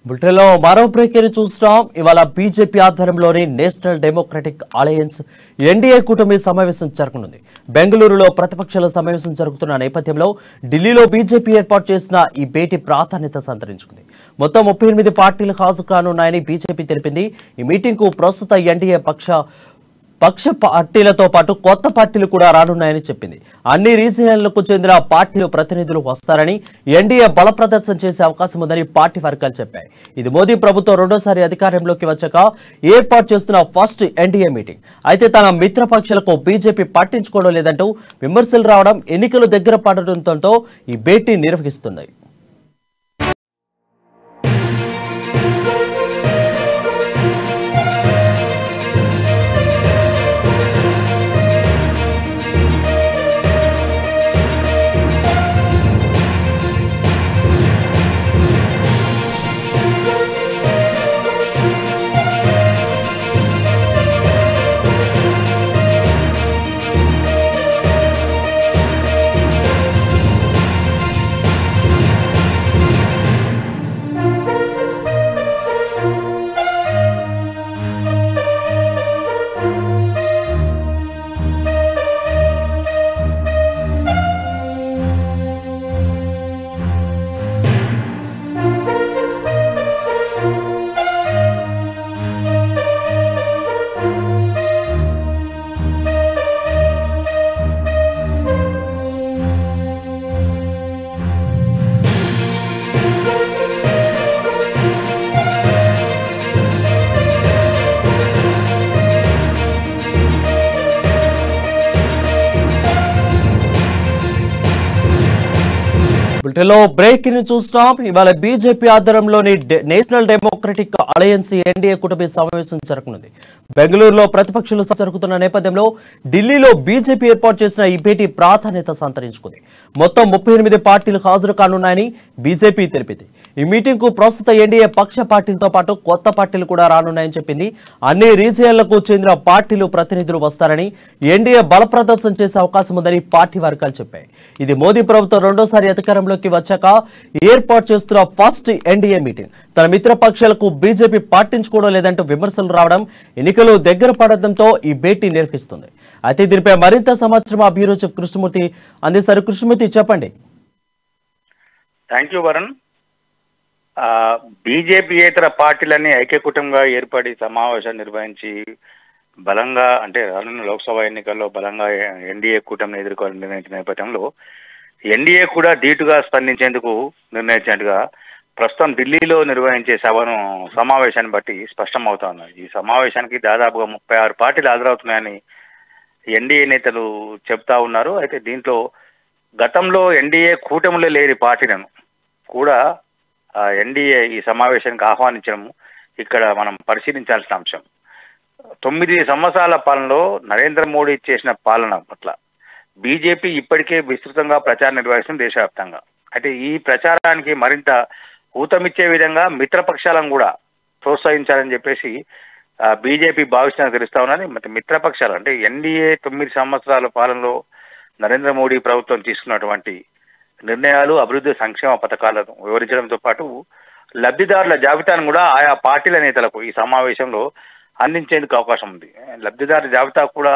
బుల్టెన్లో మరో బ్రేకింగ్ చూస్తున్నాం. ఇవాళ బీజేపీ ఆధ్వర్యంలోని నేషనల్ డెమోక్రటిక్ అలయన్స్ ఎన్డీఏ కూటమి సమావేశం జరగనుంది. బెంగళూరులో ప్రతిపక్షాల సమావేశం జరుగుతున్న నేపథ్యంలో ఢిల్లీలో బీజేపీ ఏర్పాటు చేసిన ఈ భేటీ ప్రాధాన్యత సంతరించుకుంది. మొత్తం 38 పార్టీలు హాజరు కానున్నాయని బీజేపీ తెలిపింది. ఈ మీటింగ్కు ప్రస్తుత ఎన్డీఏ పక్ష పార్టీలతో పాటు కొత్త పార్టీలు కూడా రానున్నాయని చెప్పింది. అన్ని రీజియన్లకు చెందిన పార్టీలు ప్రతినిధులు వస్తారని, ఎన్డీఏ బల ప్రదర్శన చేసే అవకాశం ఉందని పార్టీ వర్గాలు చెప్పాయి. ఇది మోదీ ప్రభుత్వం రెండోసారి అధికారంలోకి వచ్చాక ఏర్పాటు చేస్తున్న ఫస్ట్ ఎన్డీఏ మీటింగ్. అయితే తన మిత్రపక్షాలకు బీజేపీ పట్టించుకోవడం లేదంటూ విమర్శలు రావడం, ఎన్నికలు దగ్గర పడడంతో ఈ భేటీ నిర్వహిస్తుంది. బుల్టెన్లో బ్రేకింగ్ చూస్తున్నాం. ఇవాళ బీజేపీ ఆధ్వర్యంలోని నేషనల్ డెమోక్రటిక్ అలయన్స్ ఎన్డీఏ కూటమి సమావేశం జరగనుంది. బెంగళూరులో ప్రతిపక్షాలు జరుగుతున్న నేపథ్యంలో ఢిల్లీలో బీజేపీ ఏర్పాటు చేసిన ఈ భేటీ ప్రాధాన్యత సంతరించుకుంది. మొత్తం 38 పార్టీలు హాజరు కానున్నాయని బీజేపీ తెలిపింది. ఈ మీటింగ్ కు ప్రస్తుత ఎన్డీఏ పక్ష పార్టీలతో పాటు కొత్త పార్టీలు కూడా రానున్నాయని చెప్పింది. అన్ని రీజియన్లకు చెందిన పార్టీలు ప్రతినిధులు వస్తారని, ఎన్డీఏ బల ప్రదర్శన చేసే అవకాశం ఉందని పార్టీ వర్గాలు చెప్పాయి. ఇది మోదీ ప్రభుత్వం రెండోసారి అధికారంలోకి వచ్చాక ఏర్పాటు చేస్తున్న ఫస్ట్ ఎన్డీఏ మీటింగ్. తన మిత్రపక్షాలకు బీజేపీ పట్టించుకోవడం లేదంటూ విమర్శలు రావడం, ఎన్నికలు దగ్గర పడడంతో ఈ భేటీ నిర్వహిస్తుంది. అయితే దీనిపై మరింత సమాచారం మా బ్యూరో చీఫ్ కృష్ణమూర్తి అందిస్తారు. కృష్ణమూర్తి, చెప్పండి. Thank you Varun. బీజేపీయేతర పార్టీలన్నీ ఐక్యకూటంగా ఏర్పడి సమావేశాన్ని నిర్వహించి బలంగా, అంటే రానున్న లోక్సభ ఎన్నికల్లో బలంగా ఎన్డీఏ కూటమిని ఎదుర్కోవాలని నిర్ణయించిన నేపథ్యంలో ఎన్డీఏ కూడా ధీటుగా స్పందించేందుకు నిర్ణయించినట్టుగా ప్రస్తుతం ఢిల్లీలో నిర్వహించే సమావేశాన్ని బట్టి స్పష్టమవుతా ఉన్నది. ఈ సమావేశానికి దాదాపుగా 36 పార్టీలు హాజరవుతున్నాయని ఎన్డీఏ నేతలు చెప్తా ఉన్నారు. అయితే దీంట్లో గతంలో ఎన్డీఏ కూటమిలో లేని పార్టీలను కూడా ఎన్డీఏ ఈ సమావేశానికి ఆహ్వానించడం ఇక్కడ మనం పరిశీలించాల్సిన అంశం. 9 సంవత్సరాల పాలనలో నరేంద్ర మోడీ చేసిన పాలన పట్ల బీజేపీ ఇప్పటికే విస్తృతంగా ప్రచారం నిర్వహిస్తుంది దేశవ్యాప్తంగా. అయితే ఈ ప్రచారానికి మరింత ఊతమిచ్చే విధంగా మిత్రపక్షాలను కూడా ప్రోత్సహించాలని చెప్పేసి బీజేపీ భావిస్తున్న తెలుస్తా ఉన్నది. మరి మిత్రపక్షాలు అంటే ఎన్డీఏ 9 సంవత్సరాల పాలనలో నరేంద్ర మోడీ ప్రభుత్వం తీసుకున్నటువంటి నిర్ణయాలు, అభివృద్ధి సంక్షేమ పథకాలను వివరించడంతో పాటు లబ్ధిదారుల జాబితాను కూడా ఆయా పార్టీల నేతలకు ఈ సమావేశంలో అందించేందుకు అవకాశం ఉంది. లబ్ధిదారుల జాబితా కూడా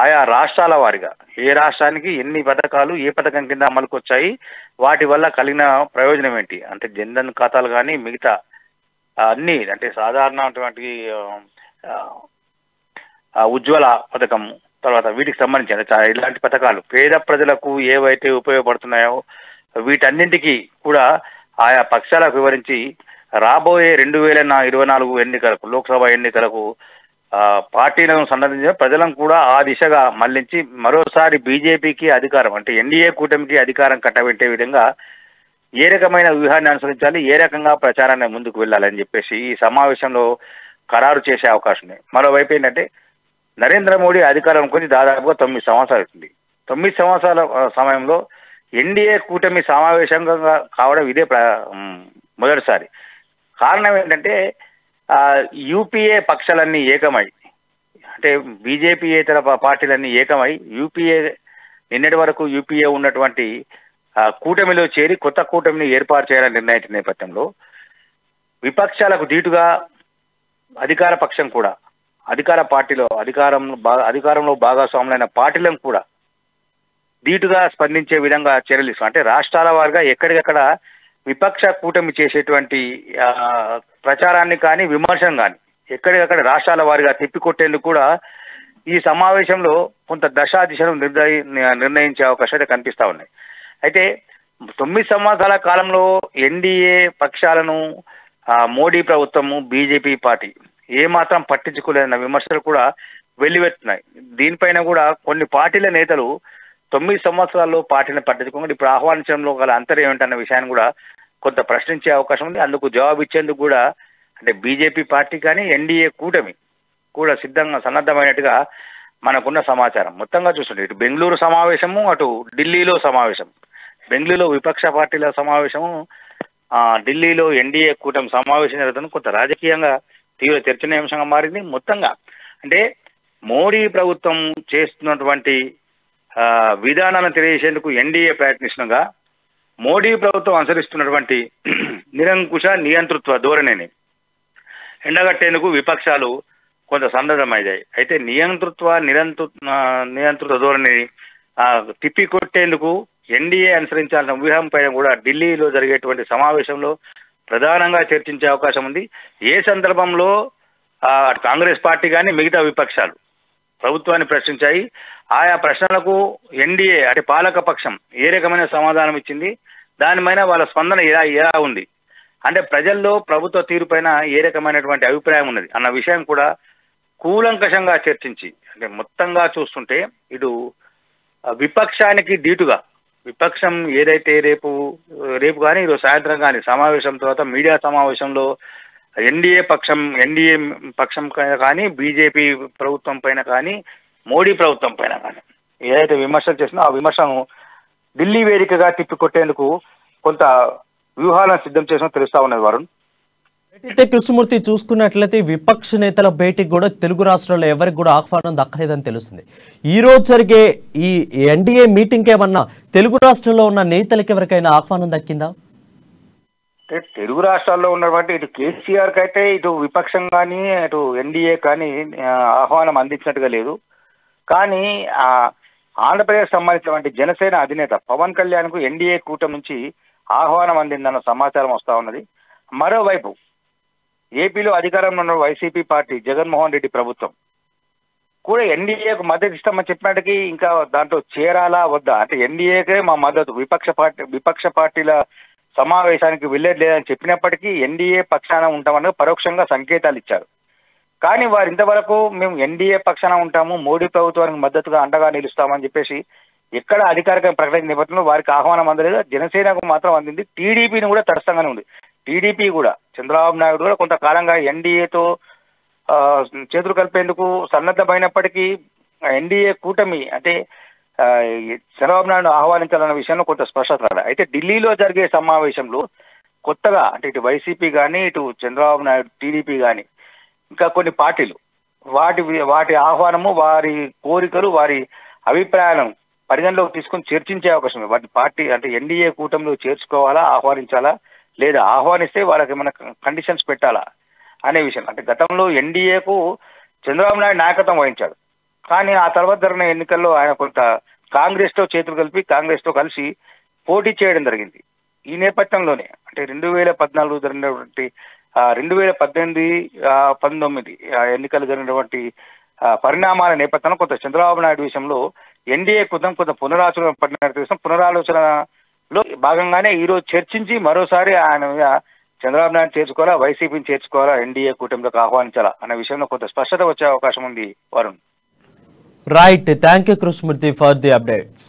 ఆయా రాష్ట్రాల వారిగా ఏ రాష్ట్రానికి ఎన్ని పథకాలు ఏ పథకం కింద అమలుకు వచ్చాయి, వాటి వల్ల కలిగిన ప్రయోజనం ఏంటి, అంటే జన్ధన్ ఖాతాలు కానీ మిగతా అన్ని, అంటే సాధారణటువంటి ఉజ్వల పథకం, తర్వాత వీటికి సంబంధించిన ఇలాంటి పథకాలు పేద ప్రజలకు ఏవైతే ఉపయోగపడుతున్నాయో వీటన్నింటికీ కూడా ఆయా పక్షాలకు వివరించి రాబోయే 2024 ఎన్నికలకు, లోక్సభ ఎన్నికలకు పార్టీలను సంబంధించిన ప్రజలను కూడా ఆ దిశగా మళ్లించి మరోసారి బీజేపీకి అధికారం, అంటే ఎన్డీఏ కూటమికి అధికారం కట్టబెట్టే విధంగా ఏ రకమైన వ్యూహాన్ని అనుసరించాలి, ఏ రకంగా ప్రచారాన్ని ముందుకు వెళ్ళాలని చెప్పేసి ఈ సమావేశంలో ఖరారు చేసే అవకాశం ఉంది. మరోవైపు ఏంటంటే నరేంద్ర మోడీ అధికారం కొని దాదాపుగా 9 సంవత్సరాలు అవుతుంది. 9 సంవత్సరాల సమయంలో ఎన్డీఏ కూటమి సమావేశంగా కావడం ఇదే మొదటిసారి. కారణం ఏంటంటే యూపీఏ పక్షాలన్నీ ఏకమై, అంటే బీజేపీయేతర పార్టీలన్నీ ఏకమై యూపీఏ, నిన్నటి వరకు యూపీఏ ఉన్నటువంటి కూటమిలో చేరి కొత్త కూటమిని ఏర్పాటు చేయాలని నిర్ణయించిన నేపథ్యంలో విపక్షాలకు ధీటుగా అధికార పక్షం కూడా అధికార పార్టీలో అధికారంలో భాగస్వాములైన పార్టీలను కూడా ధీటుగా స్పందించే విధంగా చర్యలు ఇస్తాం. అంటే రాష్ట్రాల వారిగా ఎక్కడికక్కడ విపక్ష కూటమి చేసేటువంటి ప్రచారాన్ని కానీ విమర్శను కానీ ఎక్కడికక్కడ రాష్ట్రాల వారిగా తిప్పికొట్టేందుకు కూడా ఈ సమావేశంలో కొంత దశా దిశను నిర్ణయించే అవకాశాలు కనిపిస్తా ఉన్నాయి. అయితే 9 సంవత్సరాల కాలంలో ఎన్డీఏ పక్షాలను మోడీ ప్రభుత్వము బీజేపీ పార్టీ ఏమాత్రం పట్టించుకోలేదన్న విమర్శలు కూడా వెల్లువెత్తున్నాయి. దీనిపైన కూడా కొన్ని పార్టీల నేతలు 9 సంవత్సరాల్లో పార్టీలను పట్టించుకోకుండా ఇప్పుడు ఆహ్వానించడంలో గల అంతరం ఏమిటన్న విషయాన్ని కూడా కొంత ప్రశ్నించే అవకాశం ఉంది. అందుకు జవాబు ఇచ్చేందుకు కూడా అంటే బీజేపీ పార్టీ కానీ ఎన్డీఏ కూటమి కూడా సన్నద్ధమైనట్టుగా మనకున్న సమాచారం. మొత్తంగా చూస్తుంటే ఇటు బెంగళూరు సమావేశము, అటు ఢిల్లీలో సమావేశం, బెంగళూరులో విపక్ష పార్టీల సమావేశము, ఢిల్లీలో ఎన్డీఏ కూటమి సమావేశం జరుగుతుంది. కొంత రాజకీయంగా తీవ్ర చర్చనీయాంశంగా మారింది. మొత్తంగా అంటే మోడీ ప్రభుత్వం చేస్తున్నటువంటి విధానాలను తెలియజేసేందుకు ఎన్డీఏ ప్రయత్నిస్తుండగా మోడీ ప్రభుత్వం అనుసరిస్తున్నటువంటి నిరంకుశ నియంతృత్వ ధోరణిని ఎండగట్టేందుకు విపక్షాలు కొంత సన్నద్ధమయ్యాయి. అయితే నియంతృత్వ ధోరణిని తిప్పికొట్టేందుకు ఎన్డీఏ అనుసరించాల్సిన వ్యూహం పైన కూడా ఢిల్లీలో జరిగేటువంటి సమావేశంలో ప్రధానంగా చర్చించే అవకాశం ఉంది. ఏ సందర్భంలో కాంగ్రెస్ పార్టీ కానీ మిగతా విపక్షాలు ప్రభుత్వాన్ని ప్రశ్నించాయి. ఆయా ప్రశ్నలకు ఎన్డీఏ అంటే పాలక పక్షం ఏ రకమైన సమాధానం ఇచ్చింది, దానిపైన వాళ్ళ స్పందన ఎలా ఉంది, అంటే ప్రజల్లో ప్రభుత్వ తీరుపైన ఏ రకమైనటువంటి అభిప్రాయం ఉన్నది అన్న విషయం కూడా కూలంకషంగా చర్చించి అంటే మొత్తంగా చూస్తుంటే ఇటు విపక్షానికి ధీటుగా విపక్షం ఏదైతే రేపు కానీ ఈరోజు సాయంత్రం కానీ సమావేశం తర్వాత మీడియా సమావేశంలో ఎన్డీఏ పక్షం కానీ బీజేపీ ప్రభుత్వం పైన కానీ మోడీ ప్రభుత్వం పైన కానీ ఏదైతే విమర్శలు చేసినా ఆ విమర్శను ఢిల్లీ వేదికగా తిప్పికొట్టేందుకు కొంత వ్యూహాలను సిద్ధం చేసినా తెలుస్తా ఉన్నది. వరుణ్, అయితే కృష్ణమూర్తి చూసుకున్నట్లయితే విపక్ష నేతల భేటీకి కూడా తెలుగు రాష్ట్రాల్లో ఎవరికి కూడా ఆహ్వానం దక్కలేదని తెలుస్తుంది. ఈ రోజు జరిగే ఈ ఎన్డీఏ మీటింగ్ ఏమన్నా తెలుగు రాష్ట్రాల్లో ఉన్న నేతలకు ఎవరికైనా ఆహ్వానం దక్కిందా? అంటే తెలుగు రాష్ట్రాల్లో ఉన్నటువంటి ఇటు కేసీఆర్ కి అయితే ఇటు విపక్షం కానీ ఇటు ఎన్డీఏ కానీ ఆహ్వానం అందించినట్టుగా లేదు. కానీ ఆంధ్రప్రదేశ్ సంబంధించినటువంటి జనసేన అధినేత పవన్ కళ్యాణ్ కు ఎన్డీఏ కూటమి నుంచి ఆహ్వానం అందిందన్న సమాచారం వస్తా ఉన్నది. మరోవైపు ఏపీలో అధికారంలో ఉన్న వైసీపీ పార్టీ జగన్మోహన్ రెడ్డి ప్రభుత్వం కూడా ఎన్డీఏకు మద్దతు ఇస్తామని చెప్పినట్టుకి ఇంకా దాంట్లో చేరాలా వద్దా అంటే ఎన్డీఏకే మా మద్దతు విపక్ష పార్టీల సమావేశానికి వెళ్ళేది లేదని చెప్పినప్పటికీ ఎన్డీఏ పక్షాన ఉంటామని పరోక్షంగా సంకేతాలు ఇచ్చారు. కానీ వారు ఇంతవరకు మేము ఎన్డీఏ పక్షాన ఉంటాము, మోడీ ప్రభుత్వానికి మద్దతుగా అండగా నిలుస్తామని చెప్పేసి ఎక్కడ అధికారిక ప్రకటన నేపథ్యంలో వారికి ఆహ్వానం అందలేదు. జనసేనకు మాత్రం అందింది. టీడీపీని కూడా తటస్థంగానే ఉంది. టీడీపీ కూడా చంద్రబాబు నాయుడు కూడా కొంతకాలంగా ఎన్డీఏతో చేతులు కలిపేందుకు సన్నద్ధమైనప్పటికీ ఎన్డీఏ కూటమి అంటే చంద్రబాబు నాయుడు ఆహ్వానించాలన్న విషయంలో కొంత స్పష్టత రాలేదు. అయితే ఢిల్లీలో జరిగే సమావేశంలో కొత్తగా అంటే ఇటు వైసీపీ కానీ ఇటు చంద్రబాబు నాయుడు టీడీపీ కానీ ఇంకా కొన్ని పార్టీలు వాటి ఆహ్వానము, వారి కోరికలు, వారి అభిప్రాయాలను పరిగణలోకి తీసుకొని చర్చించే అవకాశం ఉంది. వాటి పార్టీ అంటే ఎన్డీఏ కూటమిలో చేర్చుకోవాలా, ఆహ్వానించాలా, లేదా ఆహ్వానిస్తే వాళ్ళకి ఏమైనా కండిషన్స్ పెట్టాలా అనే విషయం. అంటే గతంలో ఎన్డీఏకు చంద్రబాబు నాయుడు నాయకత్వం వహించాడు. కానీ ఆ తర్వాత జరిగిన ఎన్నికల్లో ఆయన కొంత కాంగ్రెస్తో చేతులు కలిపి కాంగ్రెస్తో కలిసి పోటీ చేయడం జరిగింది. ఈ నేపథ్యంలోనే అంటే 2014 జరిగినటువంటి 2018-19 ఎన్నికలు జరిగినటువంటి పరిణామాల నేపథ్యంలో కొంత చంద్రబాబు నాయుడు విషయంలో ఎన్డీఏ కొంత పునరాలోచనలో భాగంగానే ఈరోజు చర్చించి మరోసారి ఆయన చంద్రబాబు నాయుడు చేర్చుకోవాలా, వైసీపీని చేర్చుకోవాలా, ఎన్డీఏ కూటమిలోకి ఆహ్వానించాలా అనే విషయంలో కొంత స్పష్టత వచ్చే అవకాశం ఉంది. Varun, right, thank you Krishnamurthy for the updates.